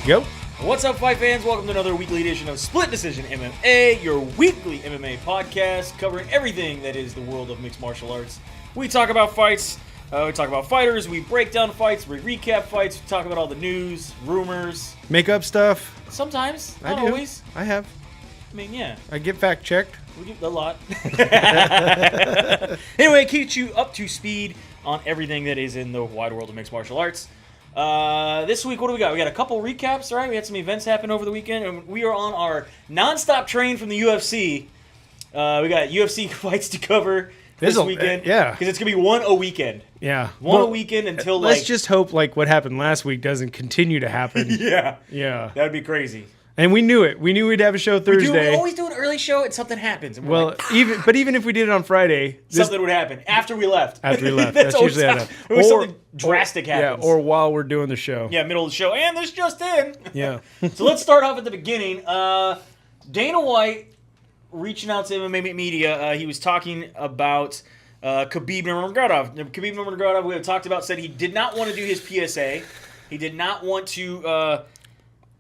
Go. What's up, fight fans? Welcome to another weekly edition of Split Decision MMA, your weekly MMA podcast covering everything that is the world of mixed martial arts. We talk about fights, we talk about fighters, we break down fights, we recap fights, we talk about all the news, rumors. Make up stuff. Sometimes, not I do. always. I have. I mean, yeah. I get fact checked. We get a lot. Anyway, keep you up to speed on everything that is in the wide world of mixed martial arts. This week, what do we got? We got a couple recaps, right? We had some events happen over the weekend, and we are on our non-stop train from the UFC. We got UFC fights to cover this weekend. Yeah. Because it's going to be one a weekend. Yeah. One a weekend until, let's just hope, what happened last week doesn't continue to happen. Yeah. Yeah. That would be crazy. And we knew it. We knew we'd have a show Thursday. We always do an early show and something happens. And we're Well, like, even if we did it on Friday, something would happen after we left. After we left. That's usually how it happens. Always something drastic happens. Yeah, or while we're doing the show. Yeah, middle of the show. And this just in. Yeah. So let's start off at the beginning. Dana White reaching out to MMA media. He was talking about Khabib Nurmagomedov. Khabib Nurmagomedov, we have talked about, said he did not want to do his PSA. He did not want to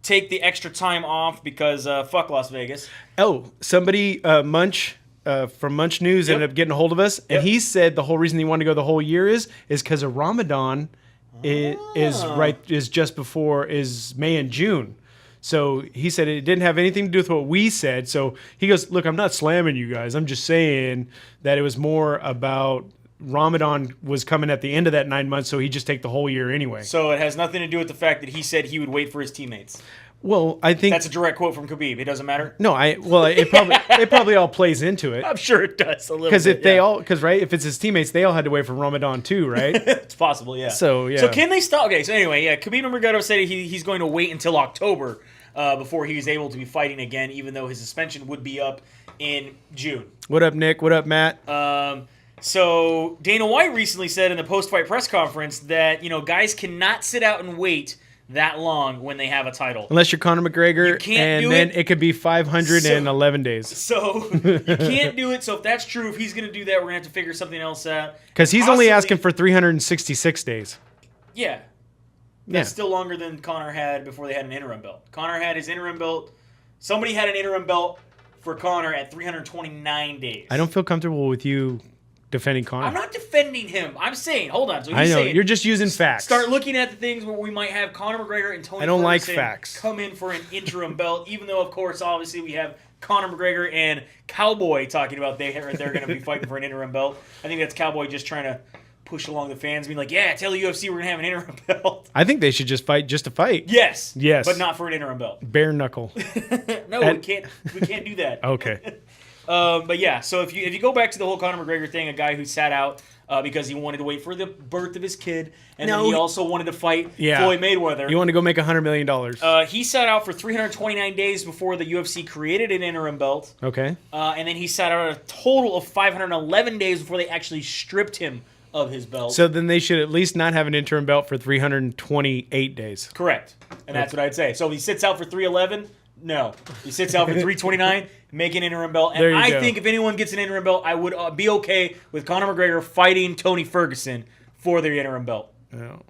take the extra time off because fuck Las Vegas. Oh, somebody, Munch, from Munch News ended up getting a hold of us, and he said the whole reason he wanted to go the whole year is because of Ramadan is just before May and June. So he said it didn't have anything to do with what we said. So he goes, look, I'm not slamming you guys. I'm just saying that it was more about Ramadan was coming at the end of that 9 months, so he'd just take the whole year anyway. So it has nothing to do with the fact that he said he would wait for his teammates. Well, I think that's a direct quote from Khabib. It doesn't matter. No, it probably all plays into it. I'm sure it does a little. Because if if it's his teammates, they all had to wait for Ramadan too, right? It's possible, yeah. So yeah. So can they stop? Okay, so anyway, yeah, Khabib Nurmagomedov said he's going to wait until October before he's able to be fighting again, even though his suspension would be up in June. What up, Nick? What up, Matt? So Dana White recently said in the post-fight press conference that, guys cannot sit out and wait that long when they have a title. Unless you're Conor McGregor, and then it could be 511 days. So you can't do it. So if that's true, if he's going to do that, we're going to have to figure something else out. Because he's only asking for 366 days. Yeah. That's still longer than Conor had before they had an interim belt. Conor had his interim belt. Somebody had an interim belt for Conor at 329 days. I don't feel comfortable with you defending Conor. I'm not defending him. I'm saying, hold on. So I know, you're just using facts. Start looking at the things where we might have Conor McGregor and Tony Ferguson come in for an interim belt, even though, of course, obviously we have Conor McGregor and Cowboy talking about they're going to be fighting for an interim belt. I think that's Cowboy just trying to push along the fans, being like, yeah, tell the UFC we're going to have an interim belt. I think they should just fight just to fight. Yes. Yes. But not for an interim belt. Bare Knuckle. No, we can't do that. Okay. But yeah, so if you go back to the whole Conor McGregor thing, a guy who sat out because he wanted to wait for the birth of his kid, and then he also wanted to fight Floyd Mayweather. You want to go make $100 million. He sat out for 329 days before the UFC created an interim belt. Okay. And then he sat out a total of 511 days before they actually stripped him of his belt. So then they should at least not have an interim belt for 328 days. Correct. And that's what I'd say. So if he sits out for 311, no. He sits out for 329, make an interim belt. And I think if anyone gets an interim belt, I would be okay with Conor McGregor fighting Tony Ferguson for their interim belt. Oh.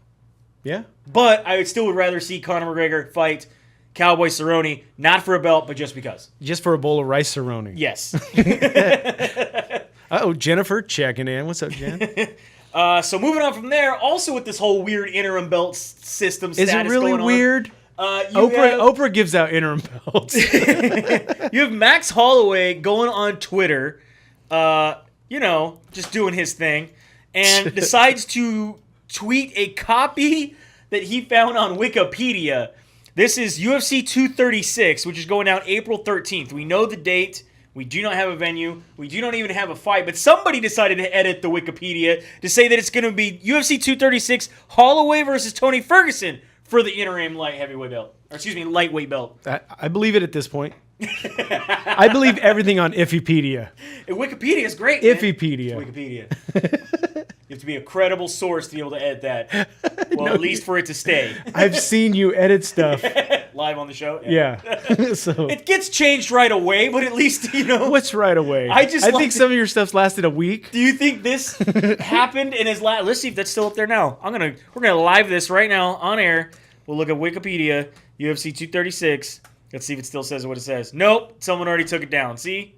Yeah. But I still would rather see Conor McGregor fight Cowboy Cerrone, not for a belt, but just because. Just for a bowl of rice Cerrone. Yes. Uh-oh, Jennifer checking in. What's up, Jen? So moving on from there, also with this whole weird interim belt system status going on. Is it really weird? Oprah gives out interim belts. You have Max Holloway going on Twitter, just doing his thing, and decides to tweet a copy that he found on Wikipedia. This is UFC 236, which is going out April 13th. We know the date. We do not have a venue. We do not even have a fight. But somebody decided to edit the Wikipedia to say that it's going to be UFC 236 Holloway versus Tony Ferguson for the interim lightweight belt. I believe it at this point. I believe everything on Wikipedia. Wikipedia is great. Wikipedia. Wikipedia. You have to be a credible source to be able to edit that. Well, no, at least for it to stay. I've seen you edit stuff. Live on the show? Yeah. So it gets changed right away, but at least, What's right away? I think some of your stuff's lasted a week. Do you think this happened in his last... Let's see if that's still up there now. We're gonna live this right now on air. We'll look at Wikipedia. UFC 236. Let's see if it still says what it says. Nope, someone already took it down. See?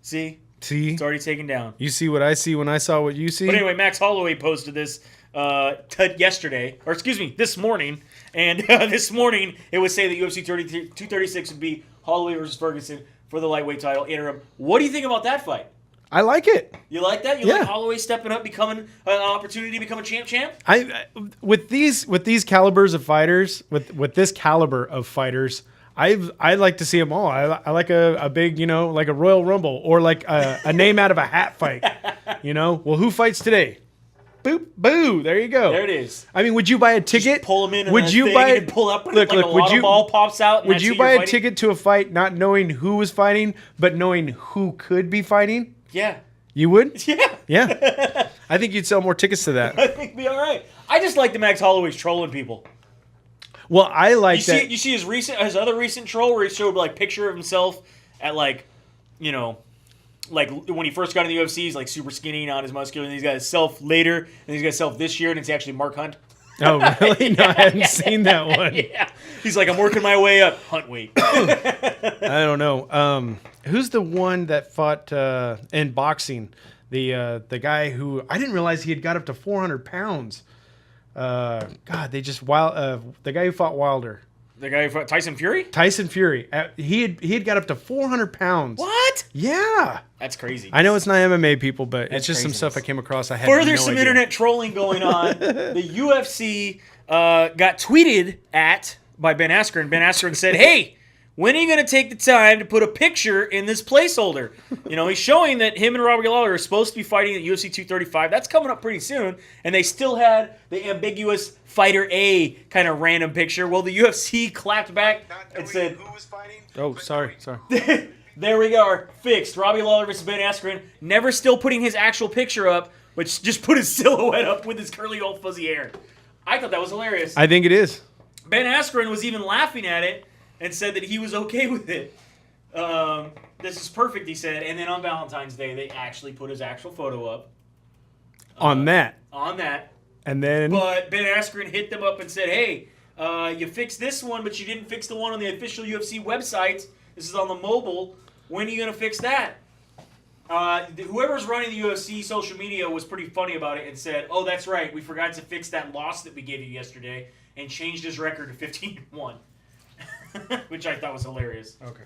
It's already taken down. You see what I see when I saw what you see? But anyway, Max Holloway posted this this morning. And this morning, it would say that UFC 236 would be Holloway versus Ferguson for the lightweight title interim. What do you think about that fight? I like it. You like that? You like Holloway stepping up, becoming an opportunity to become a champ? With these calibers of fighters, with this caliber of fighters, I like to see them all. I like a big, like a Royal Rumble or like a name out of a hat fight. Well, who fights today? Boop, boo. There you go. There it is. I mean, would you buy a ticket? Just pull them in. And would you buy? And pull up. And look, a lotto ball pops out. Would you buy a ticket to a fight not knowing who was fighting, but knowing who could be fighting? Yeah. You would? Yeah. Yeah. I think you'd sell more tickets to that. I think it'd be all right. I just like the Max Holloway's trolling people. Well, I like that. You see his other recent troll where he showed like picture of himself at like when he first got in the UFC, he's like super skinny, not as muscular, and he's got himself later, and he's got himself this year, and it's actually Mark Hunt. Oh, really? No, I hadn't seen that one. Yeah. He's like, I'm working my way up. Hunt weight. I don't know. Who's the one that fought in boxing? The guy who I didn't realize he had got up to 400 pounds. The guy who fought Wilder. The guy who fought Tyson Fury? Tyson Fury. He had got up to 400 pounds. What? Yeah. That's crazy. I know it's not MMA people, but it's just craziness. some stuff I came across. I had Further, no some idea. internet trolling going on. The UFC got tweeted at by Ben Askren. Ben Askren said, hey, when are you going to take the time to put a picture in this placeholder? He's showing that him and Robbie Lawler are supposed to be fighting at UFC 235. That's coming up pretty soon. And they still had the ambiguous Fighter A kind of random picture. Well, the UFC clapped back and said, who was fighting? Oh, sorry. There we go. Fixed. Robbie Lawler versus Ben Askren. Never still putting his actual picture up, but just put his silhouette up with his curly old fuzzy hair. I thought that was hilarious. I think it is. Ben Askren was even laughing at it and said that he was okay with it. This is perfect, he said. And then on Valentine's Day, they actually put his actual photo up. On that. And then... But Ben Askren hit them up and said, hey, you fixed this one, but you didn't fix the one on the official UFC website. This is on the mobile. When are you going to fix that? Whoever's running the UFC social media was pretty funny about it and said, oh, that's right, we forgot to fix that loss that we gave you yesterday and changed his record to 15-1. Which I thought was hilarious. Okay.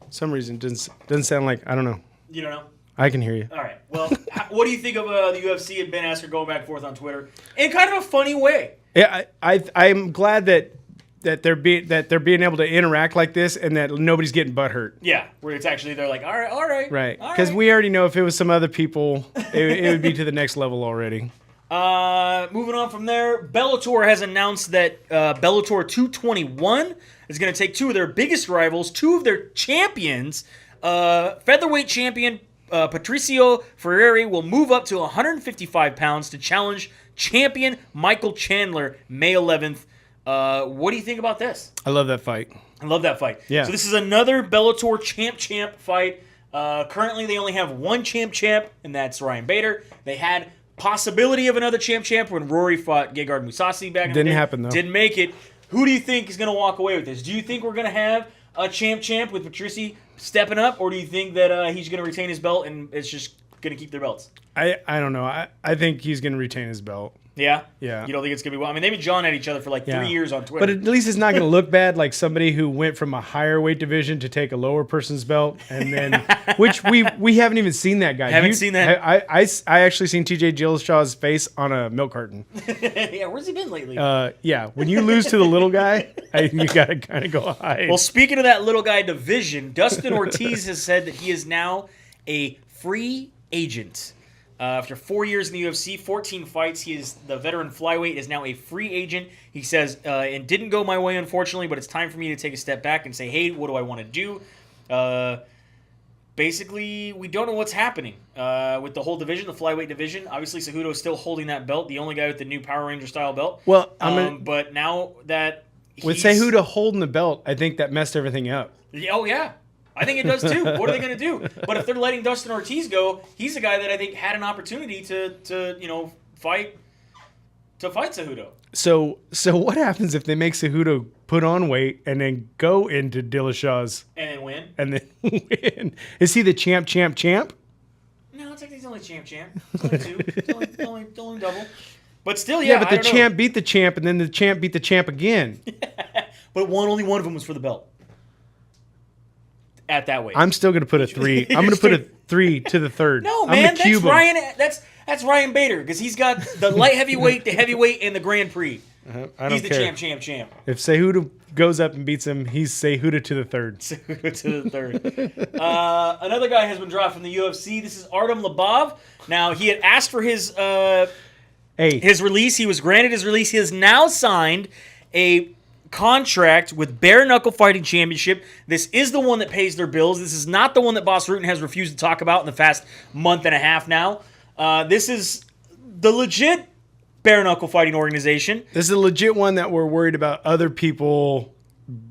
Some reason doesn't sound like, I don't know. You don't know? I can hear you. All right. Well, what do you think of the UFC and Ben Askren going back and forth on Twitter in kind of a funny way? Yeah, I'm glad that they're being able to interact like this and that nobody's getting butthurt. Yeah, where it's actually they're like, all right, right? Because we already know if it was some other people, it would be to the next level already. Moving on from there, Bellator has announced that Bellator 221 is going to take two of their biggest rivals, two of their champions. Featherweight champion Patricio Freire will move up to 155 pounds to challenge champion Michael Chandler May 11th. What do you think about this? I love that fight. Yeah. So this is another Bellator champ fight. Currently, they only have one champ, and that's Ryan Bader. They had possibility of another champ when Rory fought Gegard Mousasi back in the day. Didn't happen, though. Didn't make it. Who do you think is going to walk away with this? Do you think we're going to have a champ with Patricio stepping up, or do you think that he's going to retain his belt and it's just going to keep their belts? I don't know. I think he's going to retain his belt. Yeah? Yeah. You don't think it's going to be well? I mean, they've been jawing at each other for like 3 years on Twitter. But at least it's not going to look bad like somebody who went from a higher weight division to take a lower person's belt. And then, which we haven't even seen that guy. Haven't seen that? I actually seen TJ Dillashaw's face on a milk carton. Yeah, where's he been lately? Yeah. When you lose to the little guy, you got to kind of go high. Well, speaking of that little guy division, Dustin Ortiz has said that he is now a free agent. After 4 years in the UFC, 14 fights, he is the veteran flyweight, is now a free agent. He says, it didn't go my way, unfortunately, but it's time for me to take a step back and say, hey, what do I want to do? Basically, we don't know what's happening with the whole division, the flyweight division. Obviously, Cejudo is still holding that belt, the only guy with the new Power Ranger-style belt. Well, but now that with Cejudo holding the belt, I think that messed everything up. Oh, yeah. I think it does too. What are they going to do? But if they're letting Dustin Ortiz go, he's a guy that I think had an opportunity to fight to fight Cejudo. So what happens if they make Cejudo put on weight and then go into Dillashaw's And then win? and then win? Is he the champ? No, it's like he's only champ. It's only two. It's only double. But still, Yeah, but the champ beat the champ, and then the champ beat the champ again. But only one of them was for the belt. At that weight. I'm still going to put a 3. I'm going to put a 3 to the third. No, I'm man, gonna cube him. that's Ryan Bader, because he's got the light heavyweight, the heavyweight, and the Grand Prix. I don't He's the care. champ. If Cejudo goes up and beats him, he's Cejudo to the third. Cejudo to the third. Another guy has been dropped from the UFC. This is Artem Lobov. Now, he had asked for his release. He was granted his release. He has now signed a contract with Bare Knuckle Fighting Championship. This is the one that pays their bills. This is not the one that Boss Rutan has refused to talk about in the past month and a half now. This is the legit Bare Knuckle Fighting organization. This is a legit one that we're worried about other people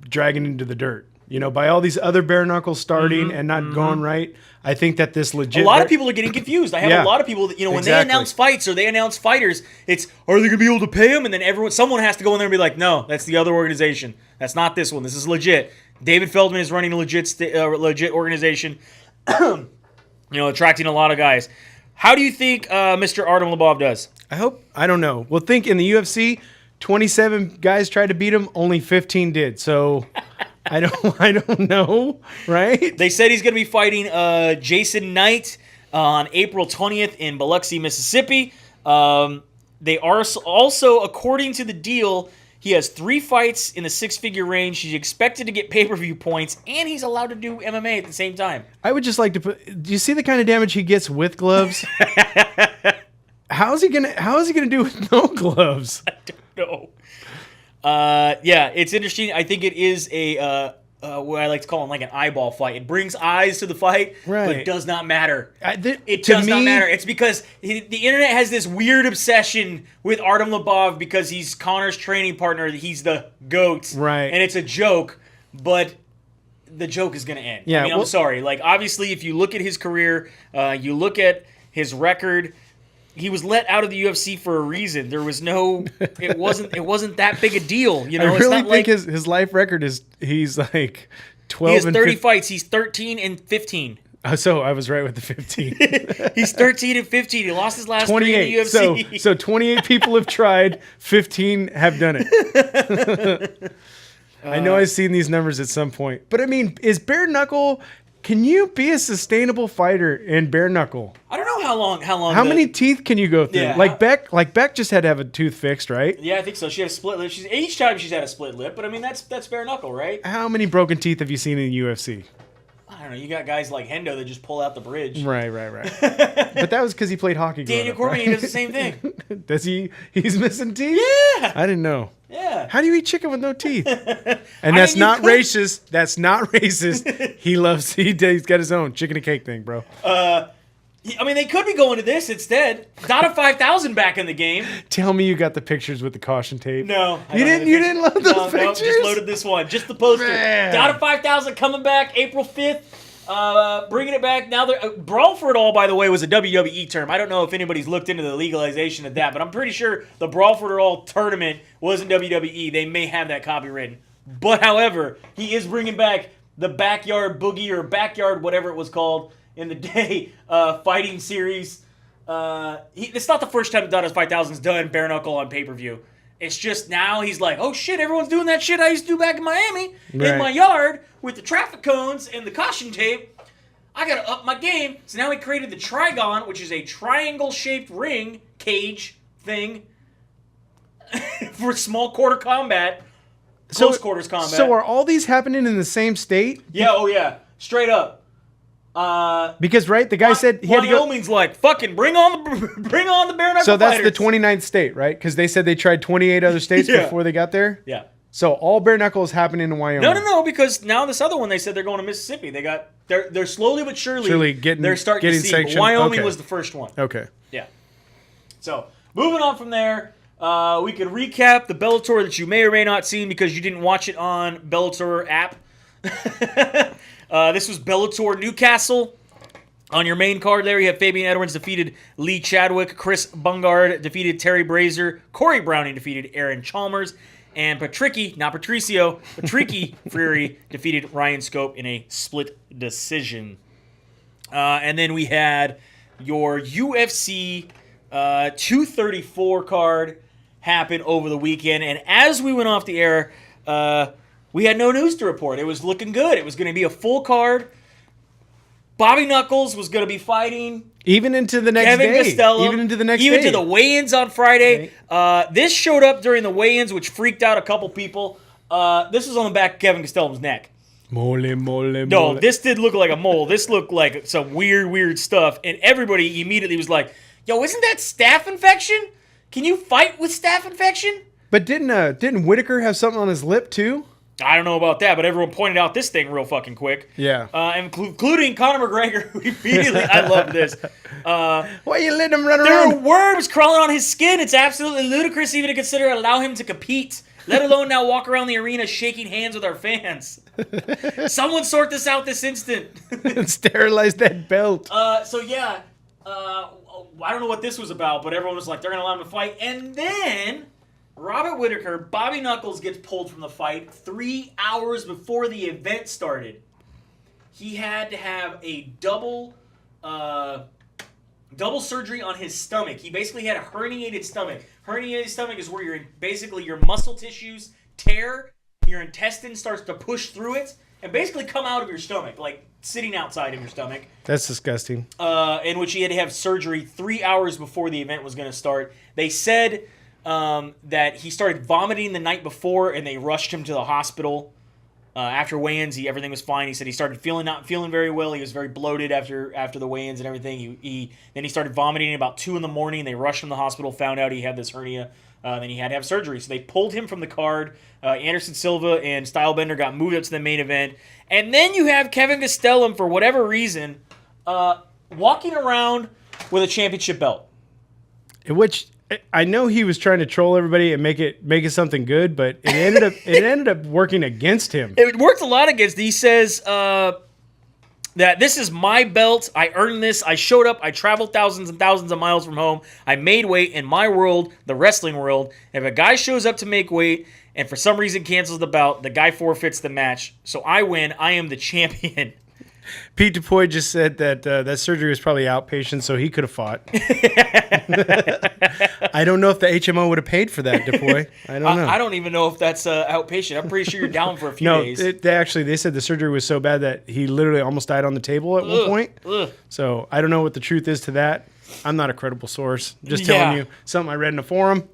dragging into the dirt. You know, by all these other bare knuckles starting and not going right, I think that this legit... A lot of people are getting confused. I have a lot of people that, when they announce fights or they announce fighters, it's, are they going to be able to pay them? And then someone has to go in there and be like, no, that's the other organization. That's not this one. This is legit. David Feldman is running a legit organization, attracting a lot of guys. How do you think Mr. Artem Lobov does? I don't know. Well, think in the UFC, 27 guys tried to beat him, only 15 did. So... I don't know, right? They said he's going to be fighting Jason Knight on April 20th in Biloxi, Mississippi. They are also, according to the deal, he has 3 fights in the 6-figure range. He's expected to get pay-per-view points, and he's allowed to do MMA at the same time. I would just like to put. Do you see the kind of damage he gets with gloves? How is he gonna do with no gloves? I don't know. It's interesting. I think it is what I like to call him like an eyeball fight. It brings eyes to the fight, but it does not matter. It does not matter. It's because the internet has this weird obsession with Artem Lobov because he's Conor's training partner. He's the GOAT. Right. And it's a joke, but the joke is going to end. Yeah, I'm sorry. Like, obviously, if you look at his career, you look at his record, he was let out of the UFC for a reason. There was it wasn't that big a deal. I really think his life record is he's like 12 he has and 30 fights. He's 13 and 15. So I was right with the 15. He's 13 and 15. He lost his last 3 in the UFC. So 28 people have tried, 15 have done it. I know I've seen these numbers at some point. But I mean, is bare knuckle... Can you be a sustainable fighter in bare knuckle? I don't know how long. How many teeth can you go through? Yeah, Beck just had to have a tooth fixed, right? Yeah, I think so. She had a split lip. Each time she's had a split lip, but I mean that's bare knuckle, right? How many broken teeth have you seen in the UFC? I don't know. You got guys like Hendo that just pull out the bridge. Right. But that was because he played hockey. Daniel Cormier does the same thing. Does he? He's missing teeth? Yeah. I didn't know. Yeah. How do you eat chicken with no teeth? And that's not racist. That's not racist. He's got his own chicken and cake thing, bro. I mean, they could be going to this instead. Dada 5000 back in the game. Tell me you got the pictures with the caution tape. No. You didn't load those pictures? No, just loaded this one. Just the poster. Man. Dada 5000 coming back April 5th. Bringing it back. Now, Brawl for It All, by the way, was a WWE term. I don't know if anybody's looked into the legalization of that, but I'm pretty sure the Brawl for It All tournament was in WWE. They may have that copywritten. But, however, he is bringing back the Backyard Boogie or Backyard whatever it was called in the day fighting series. It's not the first time Dada 5000's done bare knuckle on pay-per-view. It's just now he's like, oh shit, everyone's doing that shit I used to do back in Miami in my yard with the traffic cones and the caution tape. I gotta up my game. So now he created the Trigon, which is a triangle-shaped ring cage thing for small quarter combat, close quarters combat. So are all these happening in the same state? Yeah, oh yeah, straight up. Because the guy said he had to go. Wyoming's like, fucking bring on the bare knuckle. So that's fighters. the 29th state, right? Because they said they tried 28 other states before they got there. Yeah. So all bare knuckle is happening in Wyoming. No, because now this other one they said they're going to Mississippi. They're slowly but surely getting starting to see. sanctioned. But Wyoming was the first one. Okay. Yeah. So moving on from there, we could recap the Bellator that you may or may not seen because you didn't watch it on Bellator app. This was Bellator NewCastle. On your main card there, you have Fabian Edwards defeated Lee Chadwick. Chris Bungard defeated Terry Brazier. Corey Browning defeated Aaron Chalmers. And Patricio Freire defeated Ryan Scope in a split decision. And then we had your UFC 234 card happen over the weekend. And as we went off the air, we had no news to report. It was looking good. It was going to be a full card. Bobby Knuckles was going to be fighting even into the next Kevin day. Gastelum, Even into the next day. Even to the weigh-ins on Friday. This showed up during the weigh-ins, which freaked out a couple people. This was on the back of Kevin Gastelum's neck. No, this did look like a mole. This looked like some weird stuff. And everybody immediately was like, yo, isn't that staph infection? Can you fight with staph infection? But didn't Whitaker have something on his lip too? I don't know about that, but everyone pointed out this thing real fucking quick. Yeah. Including Conor McGregor, who immediately, I love this. Why you letting him run There around? are worms crawling on his skin. It's absolutely ludicrous even to consider allow him to compete, let alone now walk around the arena shaking hands with our fans. Someone sort this out this instant. Sterilize that belt. I don't know what this was about, but everyone was like, they're going to allow him to fight. And then Robert Whitaker, Bobby Knuckles gets pulled from the fight 3 hours before the event started. He had to have a double surgery on his stomach. He basically had a herniated stomach. Herniated stomach is where your muscle tissues tear, your intestine starts to push through it, and basically come out of your stomach, like sitting outside of your stomach. That's disgusting. In which he had to have surgery 3 hours before the event was going to start. They said that he started vomiting the night before, and they rushed him to the hospital. After weigh-ins, everything was fine. He said he started not feeling very well. He was very bloated after the weigh-ins and everything. Then he started vomiting at about 2 a.m. They rushed him to the hospital, found out he had this hernia. Then he had to have surgery. So they pulled him from the card. Anderson Silva and Stylebender got moved up to the main event. And then you have Kevin Gastelum, for whatever reason, walking around with a championship belt. Which I know he was trying to troll everybody and make it something good, but it ended up working against him. It worked a lot against. He says that this is my belt. I earned this. I showed up. I traveled thousands and thousands of miles from home. I made weight in my world, the wrestling world. If a guy shows up to make weight and for some reason cancels the bout, the guy forfeits the match. So I win. I am the champion. Pete DuPoy just said that that surgery was probably outpatient, so he could have fought. I don't know if the HMO would have paid for that, DuPoy. I don't know. I don't even know if that's outpatient. I'm pretty sure you're down for a few days. No, they said the surgery was so bad that he literally almost died on the table at one point. So I don't know what the truth is to that. I'm not a credible source. Just telling you something I read in a forum.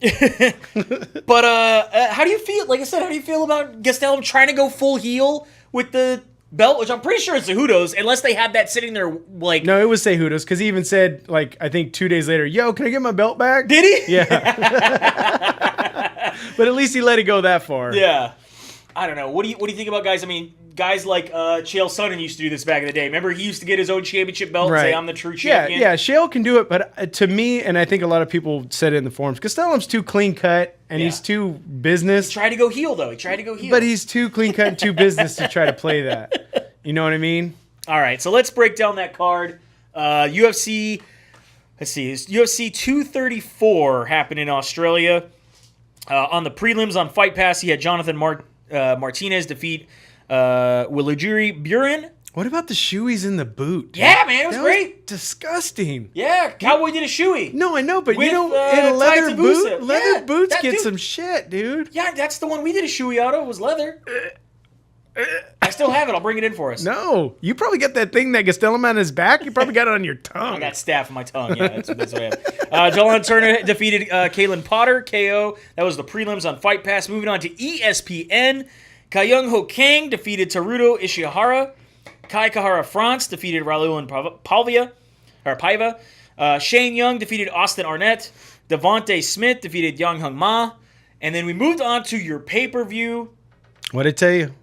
But how do you feel? Like I said, how do you feel about Gastelum trying to go full heel with the belt, which I'm pretty sure it's Cejudo's, unless they had that sitting there like... No, it was Cejudo's, because he even said, like, I think 2 days later, yo, can I get my belt back? Did he? Yeah. But at least he let it go that far. Yeah. I don't know. What do you think about guys? I mean, guys like Chael Sonnen used to do this back in the day. Remember, he used to get his own championship belt and say, I'm the true champion? Yeah, Chael can do it, but to me, and I think a lot of people said it in the forums, Gastelum's too clean-cut, and he's too business. He tried to go heel, though. But he's too clean-cut and too business to try to play that. You know what I mean? All right, so let's break down that card. UFC 234 happened in Australia. On the prelims on Fight Pass, he had Jonathan Martinez defeat Wilujiri Buren. What about the shoeys in the boot? Yeah, man, it was great. Disgusting. Yeah, Cowboy did a shoey. No, I know, but with, in a leather boot, boots get dude, some shit, dude. Yeah, that's the one we did a shoey out of, was leather. I still have it. I'll bring it in for us. No, you probably got that thing that Gastelum on his back. You probably got it on your tongue. I got staph on my tongue. Yeah, that's what I have. Jalen Turner defeated Kalen Potter, KO. That was the prelims on Fight Pass. Moving on to ESPN. Kyung Ho Kang defeated Teruto Ishihara. Kai Kahara France defeated Raul Paiva. Shane Young defeated Austin Arnett. Devontae Smith defeated Yang Hung Ma. And then we moved on to your pay-per-view. What'd I tell you?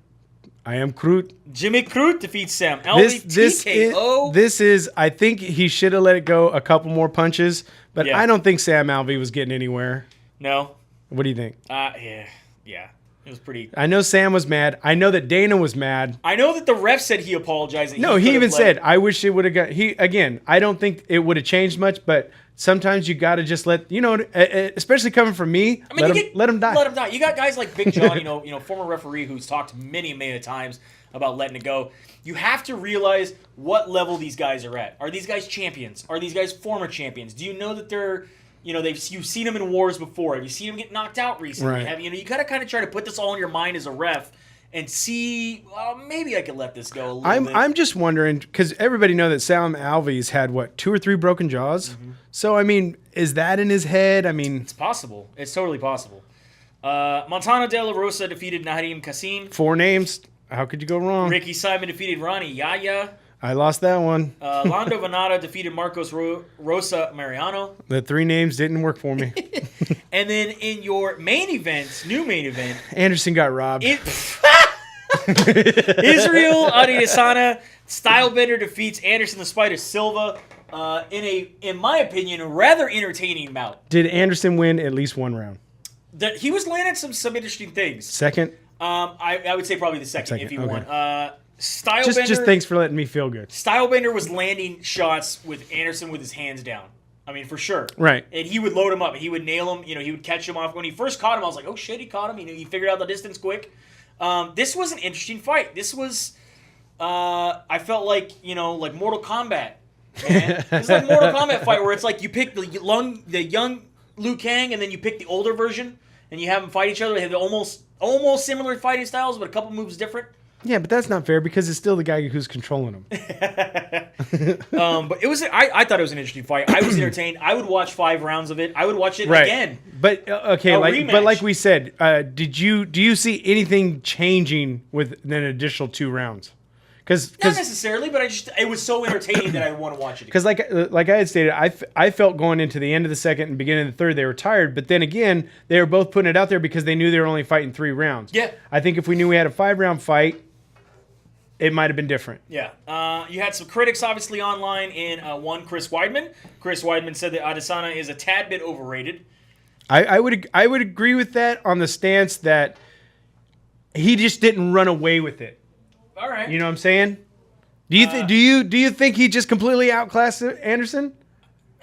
I am Crute. Jimmy Crute defeats Sam Alvey. TKO. This is, I think he should have let it go a couple more punches, but I don't think Sam Alvey was getting anywhere. No. What do you think? Yeah. It was pretty. I know Sam was mad. I know that Dana was mad. I know that the ref said he apologized. No, he even said, I wish it would have got. Again, I don't think it would have changed much, but sometimes you got to just let, especially coming from me, I mean, let him die. Let him die. You got guys like Big John, former referee who's talked many times about letting it go. You have to realize what level these guys are at. Are these guys champions? Are these guys former champions? Do you know that they're, you've seen them in wars before? Have you seen them get knocked out recently? Right. You got to kind of try to put this all in your mind as a ref and see, maybe I could let this go a little bit. I'm just wondering, because everybody know that Sam Alvey's had, 2 or 3 broken jaws? Mm-hmm. So, is that in his head? It's possible. It's totally possible. Montana De La Rosa defeated Nadim Kassim. 4 names. How could you go wrong? Ricky Simon defeated Ronnie Yaya. I lost that one. Lando Venata defeated Marcos Rosa Mariano. The 3 names didn't work for me. And then in your new main event, Anderson got robbed. Israel Adesanya Stylebender defeats Anderson the Spider Silva in my opinion, a rather entertaining bout. Did Anderson win at least 1 round? He was landing some interesting things. Second? I would say probably the second if he won. Stylebender, just thanks for letting me feel good. Stylebender was landing shots with Anderson with his hands down. For sure. Right. And he would load him up. He would nail him. He would catch him off. When he first caught him, I was like, oh, shit, he caught him. He figured out the distance quick. This was an interesting fight. This was, I felt like, like Mortal Kombat. Man. It's like Mortal Kombat fight where it's like you pick the young Liu Kang and then you pick the older version and you have them fight each other. They have almost similar fighting styles, but a couple moves different. Yeah, but that's not fair because it's still the guy who's controlling him. But it was. I thought it was an interesting fight. I was entertained. I would watch 5 rounds of it. I would watch it again. But like we said, do you see anything changing with an additional 2 rounds? Cause, not necessarily, but it was so entertaining that I want to watch it again. Because like I had stated, I felt going into the end of the second and beginning of the third they were tired, but then again they were both putting it out there because they knew they were only fighting 3 rounds. Yeah, I think if we knew we had a 5-round fight, it might have been different. Yeah. You had some critics, obviously, online in one, Chris Weidman. Chris Weidman said that Adesanya is a tad bit overrated. I would agree with that on the stance that he just didn't run away with it. All right. You know what I'm saying? Do you think he just completely outclassed Anderson?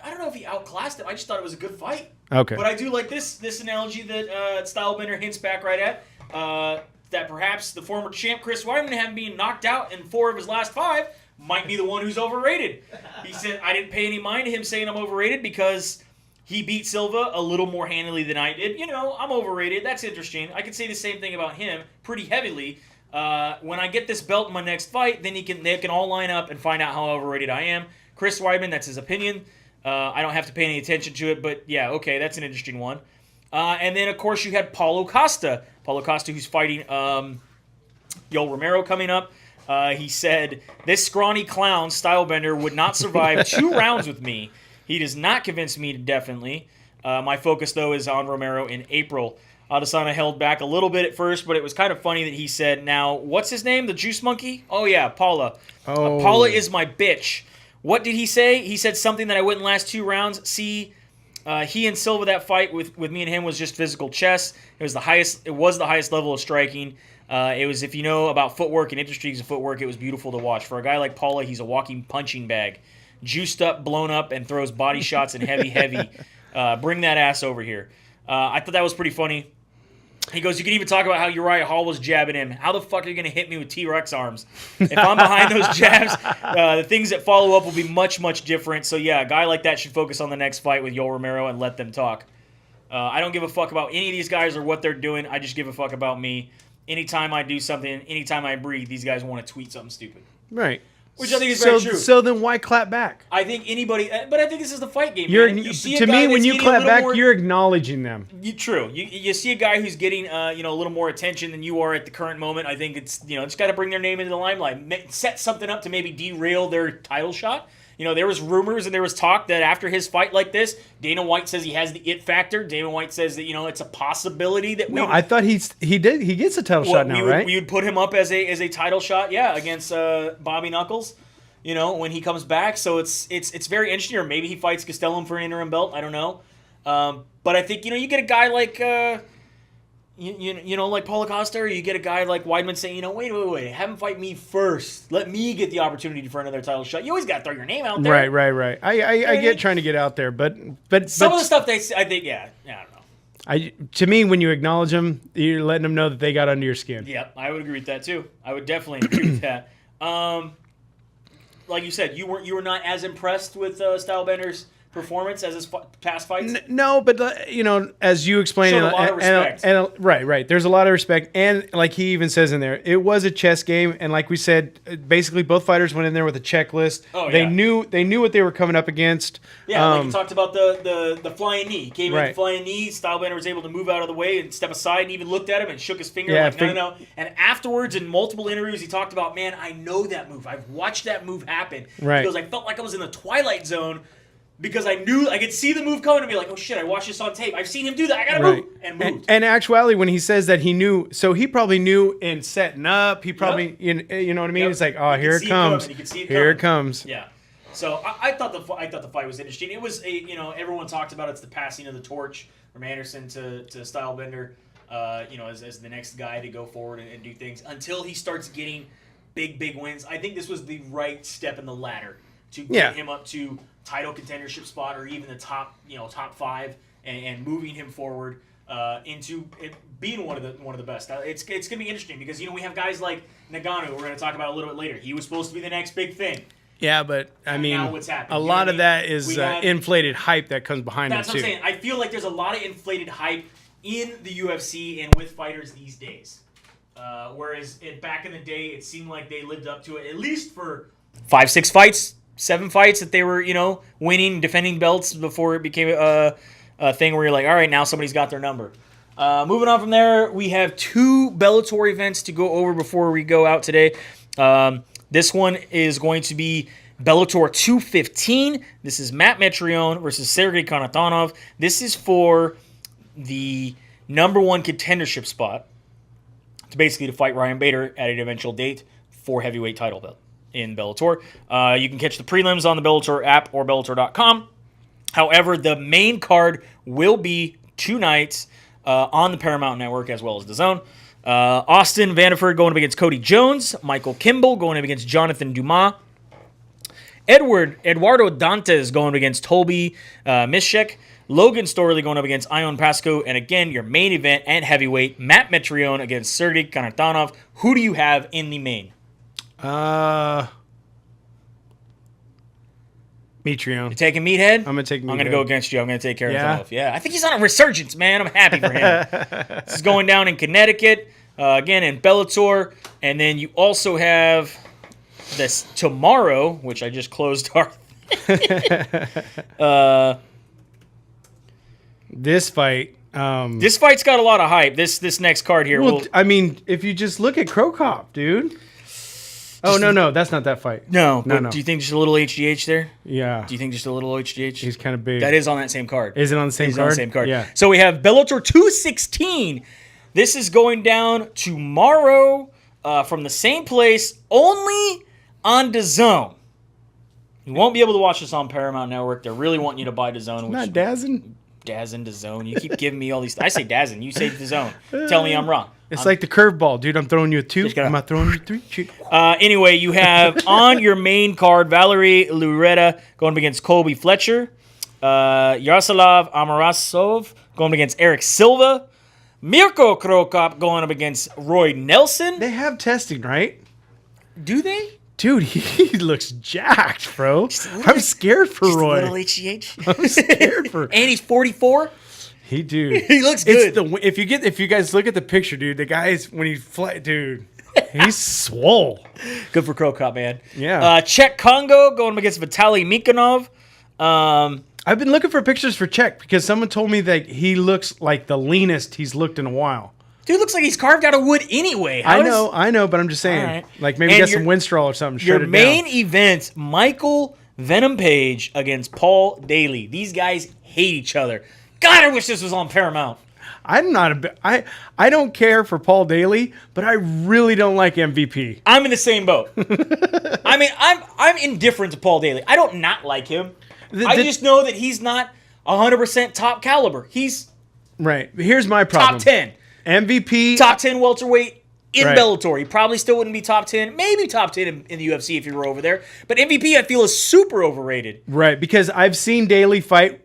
I don't know if he outclassed him. I just thought it was a good fight. Okay. But I do like this analogy that Stylebender hints back right at. That perhaps the former champ Chris Weidman, having been knocked out in 4 of his last 5, might be the one who's overrated. He said, I didn't pay any mind to him saying I'm overrated because he beat Silva a little more handily than I did. I'm overrated. That's interesting. I could say the same thing about him pretty heavily. When I get this belt in my next fight, then they can all line up and find out how overrated I am. Chris Weidman, that's his opinion. I don't have to pay any attention to it, but yeah, okay, that's an interesting one. And then, of course, you had Paulo Costa. Paulo Costa, who's fighting Yoel Romero coming up. He said, this scrawny clown, Stylebender, would not survive 2 rounds with me. He does not convince me definitely. My focus, though, is on Romero in April. Adesanya held back a little bit at first, but it was kind of funny that he said, now, what's his name? The Juice Monkey? Oh, yeah, Paula. Oh. Paula is my bitch. What did he say? He said something that I wouldn't last 2 rounds. See, he and Silva, that fight with me and him was just physical chess. It was the highest level of striking. It was, if you know about footwork and intricacies of footwork, it was beautiful to watch. For a guy like Paula, he's a walking punching bag. Juiced up, blown up, and throws body shots and heavy. Bring that ass over here. I thought that was pretty funny. He goes, you can even talk about how Uriah Hall was jabbing him. How the fuck are you going to hit me with T-Rex arms? If I'm behind those jabs, the things that follow up will be much, much different. So, yeah, a guy like that should focus on the next fight with Yoel Romero and let them talk. I don't give a fuck about any of these guys or what they're doing. I just give a fuck about me. Anytime I do something, anytime I breathe, these guys want to tweet something stupid. Right. Which I think is very true. So then why clap back? I think anybody, but I think this is the fight game. To me, when you clap back, you're acknowledging them. True. You see a guy who's getting a little more attention than you are at the current moment. I think it's it's got to bring their name into the limelight, set something up to maybe derail their title shot. There was rumors and there was talk that after his fight like this, Dana White says he has the it factor. Dana White says that it's a possibility that we. No, I thought he gets a title shot now, right? We would put him up as a title shot, yeah, against Bobby Knuckles. When he comes back, so it's very interesting. Or maybe he fights Castellum for an interim belt. I don't know. But I think you get a guy like You know, like Paulo Costa, or you get a guy like Weidman saying, wait, have him fight me first. Let me get the opportunity for another title shot. You always got to throw your name out there. Right. I get trying to get out there, but some of the stuff I think, I don't know. To me, when you acknowledge them, you're letting them know that they got under your skin. Yeah, I would agree with that too. I would definitely agree with that. Like you said, you were not as impressed with Stylebender's performance as his past fights. No, but as you explained, showed a lot of respect. And right. There's a lot of respect, and like he even says in there, it was a chess game, and like we said, basically both fighters went in there with a checklist. Oh, they knew what they were coming up against. Yeah, like you talked about the flying knee. He came in Right. with the flying knee. Stylebender was able to move out of the way and step aside, and even looked at him and shook his finger no. And afterwards, in multiple interviews, he talked about, man, I know that move. I've watched that move happen. Right. He goes, I felt like I was in the Twilight Zone. Because I knew I could see the move coming and be like, oh shit, I watched this on tape. I've seen him do that. I gotta move. And moved. And actuality, when he says that he knew, so he probably knew in setting up. He probably, you know what I mean? Yep. It's like, oh, here it comes. Here it comes. Yeah. So I thought the fight was interesting. It was everyone talked about it's the passing of the torch from Anderson to Stylebender, as the next guy to go forward and do things until he starts getting big wins. I think this was the right step in the ladder to get him up to title contendership spot or even the top 5 and moving him forward into being one of the best. It's gonna be interesting because we have guys like Nagano, we're gonna talk about a little bit later. He was supposed to be the next big thing. Yeah, but I mean, now what's happened? A lot of that is inflated hype that comes behind it too. That's what I'm saying. I feel like there's a lot of inflated hype in the UFC and with fighters these days. Whereas back in the day, it seemed like they lived up to it at least for 5-6 fights. 7 fights that they were, winning, defending belts before it became a thing where you're like, all right, now somebody's got their number. Moving on from there, we have 2 Bellator events to go over before we go out today. This one is going to be Bellator 215. This is Matt Metrione versus Sergey Kanatonov. This is for the number 1 contendership spot. It's basically to fight Ryan Bader at an eventual date for heavyweight title belt in Bellator. You can catch the prelims on the Bellator app or Bellator.com. However, the main card will be 2 nights on the Paramount Network as well as DAZN. Austin Vanderford going up against Cody Jones. Michael Kimball going up against Jonathan Dumas. Eduardo Dantes going up against Toby Mischek. Logan Storley going up against Ion Pasco. And again, your main event and heavyweight, Matt Metrione against Sergey Kanatonov. Who do you have in the main? Metrione. You taking Meathead? I'm gonna take Meathead. I'm gonna go against you. I'm gonna take care of him. Yeah, I think he's on a resurgence, man. I'm happy for him. This is going down in Connecticut, again in Bellator, and then you also have this tomorrow, which I just closed our. This fight. This fight's got a lot of hype. This next card here. Well, I mean, if you just look at Crow Cop, dude. Oh, no, that's not that fight. No. Do you think just a little HGH there? Yeah. Do you think just a little HGH? He's kind of big. That is on that same card. Is it on the same card? On the same card. Yeah. So we have Bellator 216. This is going down tomorrow from the same place, only on DAZN. You won't be able to watch this on Paramount Network. They're really wanting you to buy DAZN. Not DAZN? DAZN. You keep giving me all these. I say DAZN. You say DAZN. Tell me I'm wrong. It's like the curveball, dude. I'm throwing you a 2. I'm not throwing you a 3. Shoot. Anyway, you have on your main card Valerie Lureta going up against Colby Fletcher. Yaroslav Amarasov going up against Eric Silva. Mirko Krokop going up against Roy Nelson. They have testing, right? Do they? Dude, he looks jacked, bro. I'm scared for Roy. Just a little HGH. I'm scared for. And he's 44. He looks good. If you guys look at the picture, dude, the guy's when he fly, dude, he's swole. Good for Krokop, man. Yeah. Czech Congo going up against Vitaly Mikonov. I've been looking for pictures for Czech because someone told me that he looks like the leanest he's looked in a while. Dude looks like he's carved out of wood anyway. I know, but I'm just saying. Right. Like maybe get some Winstrol or something. Your main event, Michael Venom Page against Paul Daly. These guys hate each other. God, I wish this was on Paramount. I'm not I don't care for Paul Daly, but I really don't like MVP. I'm in the same boat. I mean, I'm indifferent to Paul Daly. I don't not like him. I just know that he's not 100% top caliber. He's right. Here's my problem. Top 10. MVP. Top 10 welterweight in Right. Bellator. He probably still wouldn't be top 10. Maybe top 10 in the UFC if you were over there. But MVP, I feel, is super overrated. Right, because I've seen Daly fight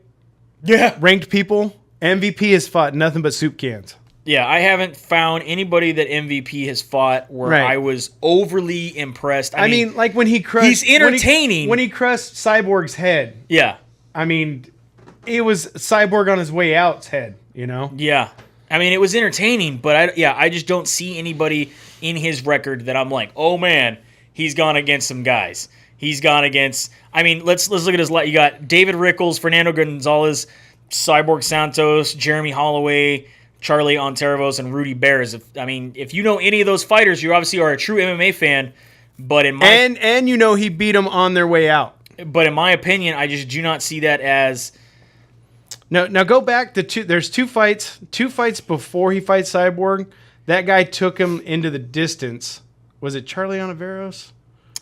Yeah. ranked people. MVP has fought nothing but soup cans. Yeah, I haven't found anybody that MVP has fought where Right. I was overly impressed. I mean, like when he crushed... he's entertaining. When he crushed Cyborg's head. Yeah. I mean, it was Cyborg on his way out's head, you know? Yeah. I mean, it was entertaining, but I just don't see anybody in his record that I'm like, oh man, he's gone against some guys. He's gone against... I mean, let's look at his... You got David Rickles, Fernando Gonzalez, Cyborg Santos, Jeremy Holloway, Charlie Ontiveros, and Rudy Bears. If you know any of those fighters, you obviously are a true MMA fan. But in my and you know he beat them on their way out. But in my opinion, I just do not see that as... Now go back to two. There's two fights. Two fights before he fights Cyborg. That guy took him into the distance. Was it Charlie Ontiveros?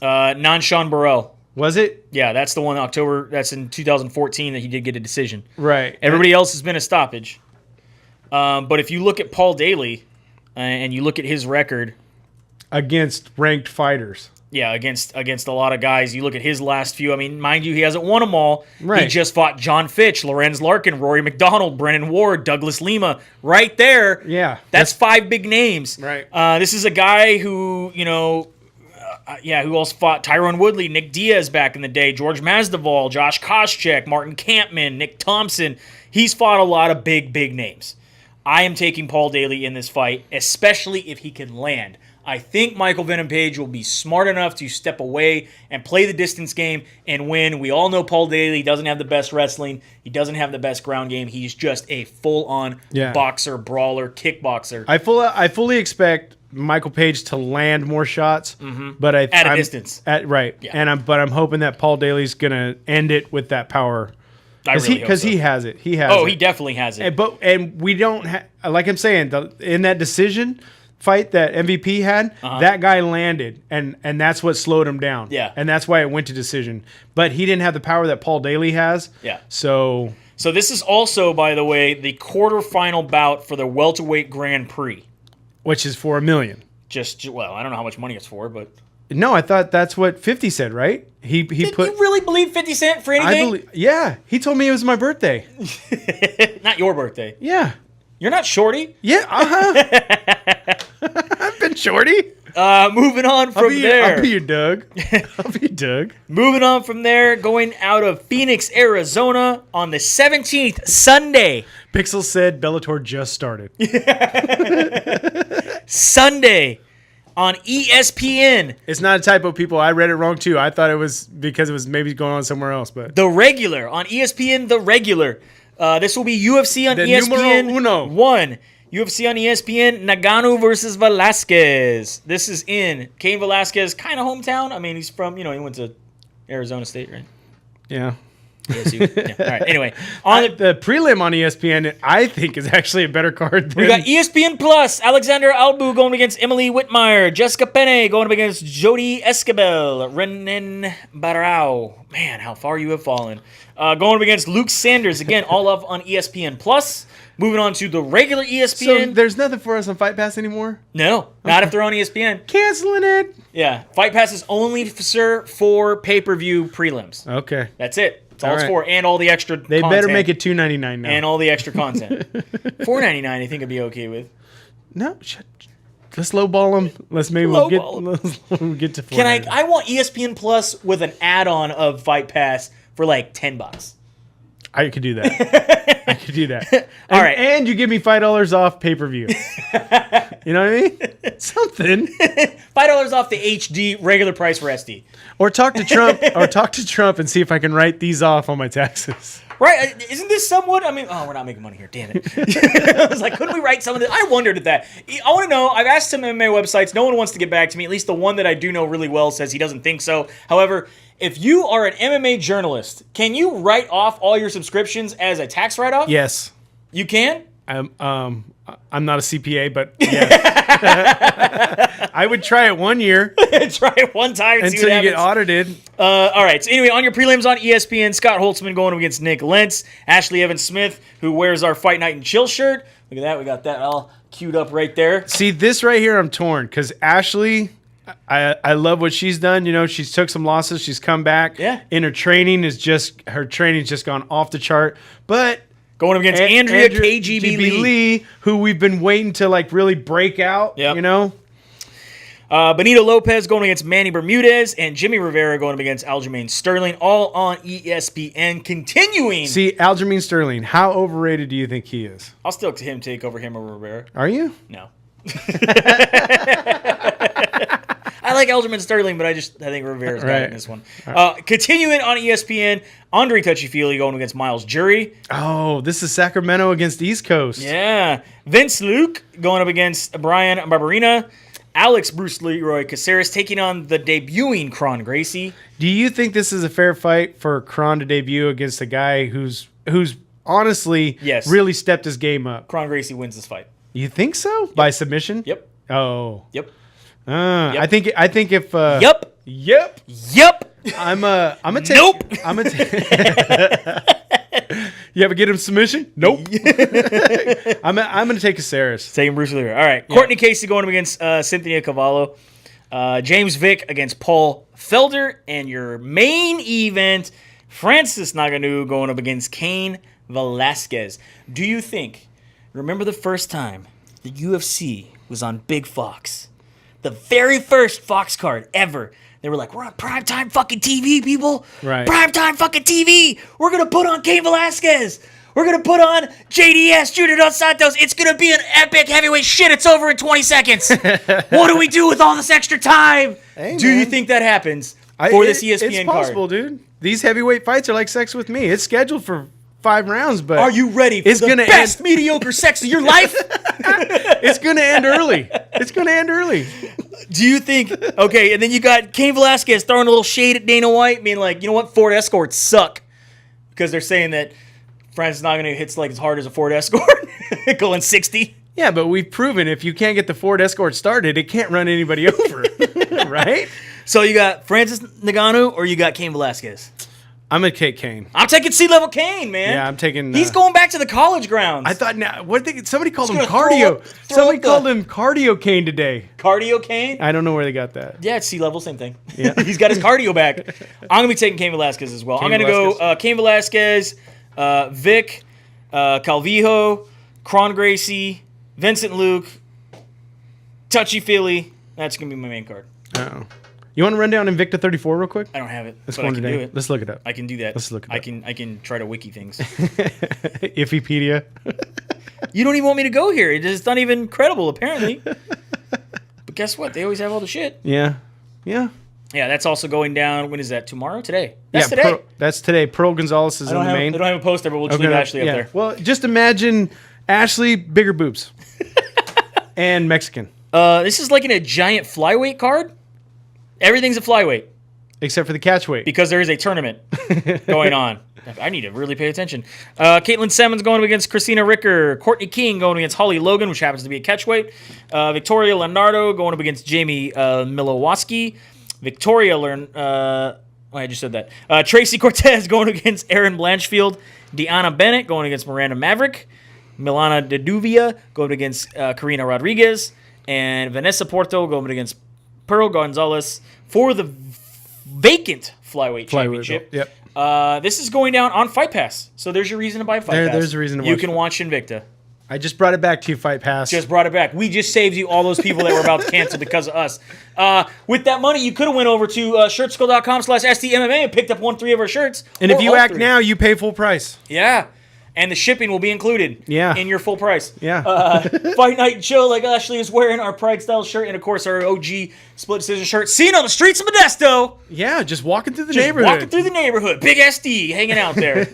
Non-Sean Burrell. Was it? Yeah, that's the one in October. That's in 2014 that he did get a decision. Right. Everybody else has been a stoppage. But if you look at Paul Daly and you look at his record against ranked fighters. Yeah, against a lot of guys. You look at his last few. I mean, mind you, he hasn't won them all. Right. He just fought John Fitch, Lorenz Larkin, Rory McDonald, Brennan Ward, Douglas Lima. Right there. Yeah. That's 5 big names. Right. This is a guy who, who else fought Tyrone Woodley, Nick Diaz back in the day, George Masvidal, Josh Koscheck, Martin Kampman, Nick Thompson. He's fought a lot of big, big names. I am taking Paul Daly in this fight, especially if he can land. I think Michael Venom Page will be smart enough to step away and play the distance game and win. We all know Paul Daly doesn't have the best wrestling. He doesn't have the best ground game. He's just a full-on boxer, brawler, kickboxer. I fully expect Michael Page to land more shots, but at a distance. Right. Yeah. But I'm hoping that Paul Daly's gonna end it with that power. Because he has it. He has. Oh, it. He definitely has it. And we don't like I'm saying in that decision fight that MVP had, that guy landed, and that's what slowed him down. Yeah. And that's why it went to decision. But he didn't have the power that Paul Daly has. Yeah. So this is also, by the way, the quarterfinal bout for the welterweight Grand Prix, which is for $1 million. I don't know how much money it's for, but no, I thought that's what 50 said, right? He Did you really believe 50 Cent for anything? Yeah, he told me it was my birthday. Not your birthday. Yeah. You're not Shorty? Yeah, I've been Shorty. Moving on from there. I'll be your Doug. Moving on from there, going out of Phoenix, Arizona on the 17th, Sunday. Pixel said Bellator just started. Sunday on ESPN. It's not a typo, people. I read it wrong, too. I thought it was because it was maybe going on somewhere else. But The Regular on ESPN, The Regular. This will be UFC on the ESPN numero uno. 1. UFC on ESPN, Nagano versus Velasquez. This is in Cain Velasquez, kind of hometown. I mean, he's from, he went to Arizona State, right? Yeah. Yeah. All right. Anyway, the prelim on ESPN, I think, is actually a better card. We got ESPN Plus. Alexander Albu going against Emily Whitmire. Jessica Penne going up against Jody Escobar. Renan Barao. Man, how far you have fallen. Going up against Luke Sanders. Again, all up on ESPN Plus. Moving on to the regular ESPN. So there's nothing for us on Fight Pass anymore? No, not if they're on ESPN. Canceling it. Yeah. Fight Pass is only, for pay-per-view prelims. Okay. That's it. That's all it's for. And all the extra They content. better make it $2.99 now. And all the extra content. $4.99 I think I'd be okay with. No, let's lowball them. We'll get to $4.99. I want ESPN Plus with an add-on of Fight Pass for like $10. I could do that. All right. And you give me $5 off pay-per-view. You know what I mean? Something. $5 off the HD regular price for SD. Or talk to Trump and see if I can write these off on my taxes. Right? Isn't this somewhat? I mean, we're not making money here. Damn it. I was like, couldn't we write some of this? I wondered at that. I want to know. I've asked some MMA websites. No one wants to get back to me. At least the one that I do know really well says he doesn't think so. However, if you are an MMA journalist, can you write off all your subscriptions as a tax write-off? Yes. You can? I'm not a CPA, but yes. I would try it 1 year Try it one time and see until what you get happens. audited. All right. So anyway, on your prelims on ESPN, Scott Holtzman going up against Nick Lentz. Ashley Evans Smith, who wears our Fight Night and Chill shirt. Look at that. We got that all queued up right there. See, this right here, I'm torn because Ashley, I love what she's done. You know, she's took some losses. She's come back. Yeah. And her training's just gone off the chart. But Going up against Andrea KGB Lee. who we've been waiting to like really break out. Yep. You know. Benito Lopez going against Manny Bermudez, and Jimmy Rivera going up against Aljamain Sterling, all on ESPN. Continuing. See, Aljamain Sterling, how overrated do you think he is? I'll still to him take over him or Rivera. Are you? No. I like Aljamain Sterling, but I think Rivera's got it in this one. Continuing on ESPN, Andre Touchy-Feely going against Miles Jury. Oh, this is Sacramento against East Coast. Yeah. Vince Luke going up against Brian Barberina. Alex Bruce Leroy Caceres taking on the debuting Kron Gracie. Do you think this is a fair fight for Kron to debut against a guy who's honestly really stepped his game up? Kron Gracie wins this fight. You think so? Yep. By submission? Yep. Oh. Yep. Yep. I think if Yep. I'm a take. Nope. You ever get him submission? Nope. I'm gonna take Caceres. Taking Bruce Leroy. All right. Courtney Casey going up against Cynthia Cavallo. James Vick against Paul Felder, and your main event, Francis Ngannou going up against Cain Velasquez. Do you think? Remember the first time the UFC was on Big Fox? The very first Fox card ever. They were like, we're on primetime fucking TV, people. Right. Primetime fucking TV. We're going to put on Cain Velasquez. We're going to put on JDS, Junior Dos Santos. It's going to be an epic heavyweight shit. It's over in 20 seconds. What do we do with all this extra time? Hey, do you think that happens for this ESPN card? It's possible, dude. These heavyweight fights are like sex with me. It's scheduled for 5 rounds, but are you ready for the best mediocre sex of your life? It's going to end early. Do you think, okay, and then you got Cain Velasquez throwing a little shade at Dana White, being like, you know what, Ford Escorts suck. Because they're saying that Francis Ngannou hits like as hard as a Ford Escort, going 60. Yeah, but we've proven if you can't get the Ford Escort started, it can't run anybody over, right? So you got Francis Ngannou or you got Cain Velasquez? I'm going to take Cain. I'm taking C-level Cain, man. Yeah, I'm taking... He's going back to the college grounds. I thought, somebody called him cardio. Somebody called him cardio Cain today. Cardio Cain? I don't know where they got that. Yeah, it's C-level, same thing. Yeah. He's got his cardio back. I'm going to be taking Cain Velasquez as well. I'm going to go Cain Velasquez, Vic, Calvillo, Kron Gracie, Vincent Luke, Touchy-Feely. That's going to be my main card. Uh-oh. You want to run down Invicta 34 real quick? I don't have it, Let's but go I can today. do it. Let's look it up. I can do that. Let's look it up. I can try to wiki things. Iffypedia. You don't even want me to go here. It's not even credible, apparently. But guess what? They always have all the shit. Yeah. Yeah, that's also going down. When is that? Tomorrow? Today? That's today. That's today. Pearl Gonzalez is in the main. They don't have a poster, but we'll just leave Ashley up there. Well, just imagine Ashley, bigger boobs. And Mexican. This is like in a giant flyweight card. Everything's a flyweight. Except for the catch weight. Because there is a tournament going on. I need to really pay attention. Caitlin Simmons going against Christina Ricker. Courtney King going against Holly Logan, which happens to be a catchweight. Victoria Leonardo going up against Jamie Milowaski. I just said that. Tracy Cortez going against Erin Blanchfield. Deanna Bennett going against Miranda Maverick. Milana Deduvia going against Karina Rodriguez. And Vanessa Porto going against Pearl Gonzalez for the vacant flyweight championship. Yep. This is going down on Fight Pass. So there's your reason to buy Fight Pass. There's a reason to You can watch Invicta. I just brought it back to you, Fight Pass. Just brought it back. We just saved you all those people that were about to cancel because of us. With that money, you could have went over to shirtschool.com/STMMA and picked up 3 of our shirts. And if you act now, you pay full price. Yeah. And the shipping will be included in your full price. Yeah. Fight Night and Chill, like Ashley is wearing, our Pride Style shirt, and of course our OG Split Decision shirt. Seen on the streets of Modesto. Yeah, just walking through the neighborhood. Walking through the neighborhood. Big SD hanging out there.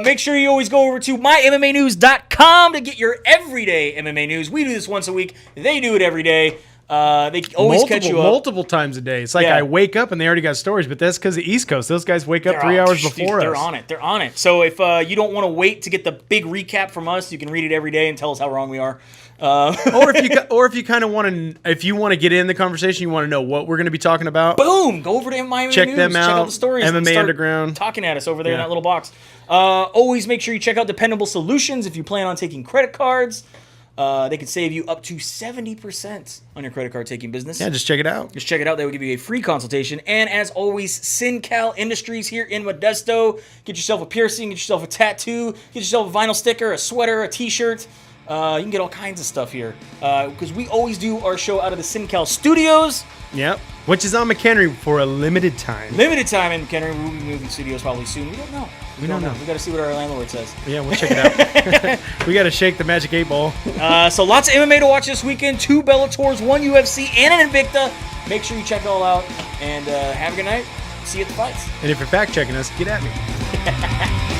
Make sure you always go over to mymmanews.com to get your everyday MMA news. We do this once a week. They do it every day. They always catch you up. Multiple times a day. It's like I wake up and they already got stories, but that's because the East Coast. Those guys wake up 3 hours before us. They're on it. They're on it. So if you don't want to wait to get the big recap from us, you can read it every day and tell us how wrong we are. Or if you kind of want to, if you want to get in the conversation, you want to know what we're going to be talking about. Boom! Go over to MMA check News. them out. Check out the stories. MMA Underground talking at us over there in that little box. Always make sure you check out Dependable Solutions if you plan on taking credit cards. They can save you up to 70% on your credit card taking business. Yeah, just check it out. Just check it out. They will give you a free consultation. And as always, SynCal Industries here in Modesto. Get yourself a piercing, get yourself a tattoo, get yourself a vinyl sticker, a sweater, a t-shirt. You can get all kinds of stuff here. Because we always do our show out of the SynCal Studios. Yep. Which is on McHenry for a limited time. Limited time in McHenry. We'll be moving studios probably soon. We don't know. We don't know. We got to see what our landlord says. Yeah, we'll check it out. We got to shake the magic 8 ball. So lots of MMA to watch this weekend. 2 Bellators, 1 UFC, and an Invicta. Make sure you check it all out. And have a good night. See you at the fights. And if you're fact checking us, get at me.